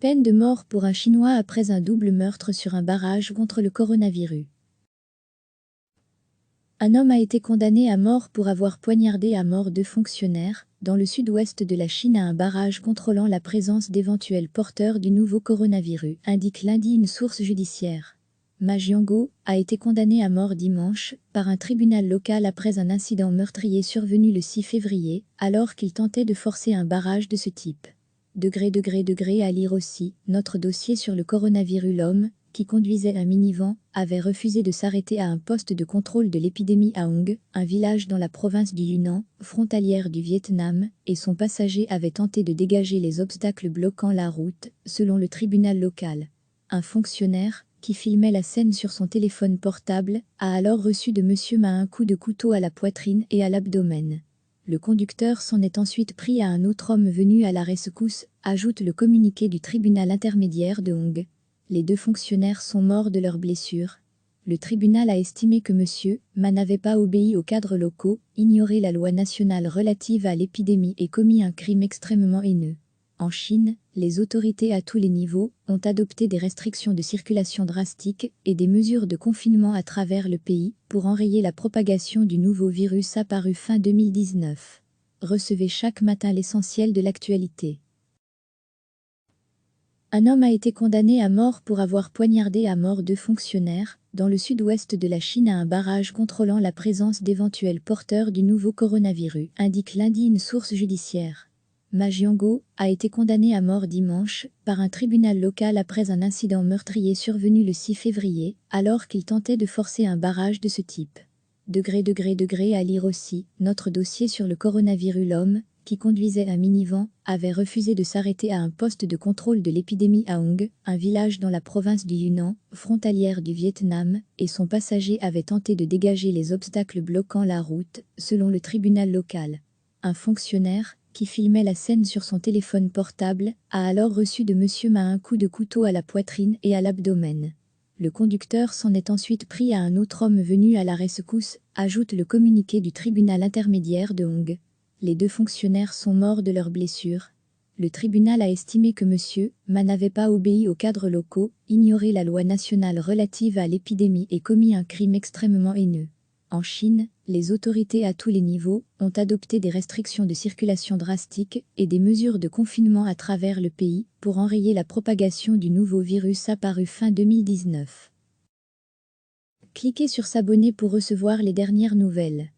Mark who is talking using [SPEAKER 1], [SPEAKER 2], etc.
[SPEAKER 1] Peine de mort pour un Chinois après un double meurtre sur un barrage contre le coronavirus. Un homme a été condamné à mort pour avoir poignardé à mort 2 fonctionnaires, dans le sud-ouest de la Chine à un barrage contrôlant la présence d'éventuels porteurs du nouveau coronavirus, indique lundi une source judiciaire. Ma Jianguo a été condamné à mort dimanche par un tribunal local après un incident meurtrier survenu le 6 février, alors qu'il tentait de forcer un barrage de ce type. Degré à lire aussi, notre dossier sur le coronavirus. L'homme, qui conduisait un minivan, avait refusé de s'arrêter à un poste de contrôle de l'épidémie à Hong, un village dans la province du Yunnan, frontalière du Vietnam, et son passager avait tenté de dégager les obstacles bloquant la route, selon le tribunal local. Un fonctionnaire, qui filmait la scène sur son téléphone portable, a alors reçu de Monsieur Ma un coup de couteau à la poitrine et à l'abdomen. Le conducteur s'en est ensuite pris à un autre homme venu à la rescousse, ajoute le communiqué du tribunal intermédiaire de Hong. Les 2 fonctionnaires sont morts de leurs blessures. Le tribunal a estimé que M. Ma n'avait pas obéi aux cadres locaux, ignoré la loi nationale relative à l'épidémie et commis un crime extrêmement haineux. En Chine, les autorités à tous les niveaux ont adopté des restrictions de circulation drastiques et des mesures de confinement à travers le pays pour enrayer la propagation du nouveau virus apparu fin 2019. Recevez chaque matin l'essentiel de l'actualité. Un homme a été condamné à mort pour avoir poignardé à mort 2 fonctionnaires, dans le sud-ouest de la Chine à un barrage contrôlant la présence d'éventuels porteurs du nouveau coronavirus, indique lundi une source judiciaire. Ma Jianguo a été condamné à mort dimanche par un tribunal local après un incident meurtrier survenu le 6 février, alors qu'il tentait de forcer un barrage de ce type. Degré à lire aussi, notre dossier sur le coronavirus. L'homme, qui conduisait un minivan, avait refusé de s'arrêter à un poste de contrôle de l'épidémie à Hong, un village dans la province du Yunnan, frontalière du Vietnam, et son passager avait tenté de dégager les obstacles bloquant la route, selon le tribunal local. Un fonctionnaire, qui filmait la scène sur son téléphone portable, a alors reçu de Monsieur Ma un coup de couteau à la poitrine et à l'abdomen. Le conducteur s'en est ensuite pris à un autre homme venu à la rescousse, ajoute le communiqué du tribunal intermédiaire de Hong. Les 2 fonctionnaires sont morts de leurs blessures. Le tribunal a estimé que M. Ma n'avait pas obéi aux cadres locaux, ignoré la loi nationale relative à l'épidémie et commis un crime extrêmement haineux. En Chine, les autorités à tous les niveaux ont adopté des restrictions de circulation drastiques et des mesures de confinement à travers le pays pour enrayer la propagation du nouveau virus apparu fin 2019. Cliquez sur s'abonner pour recevoir les dernières nouvelles.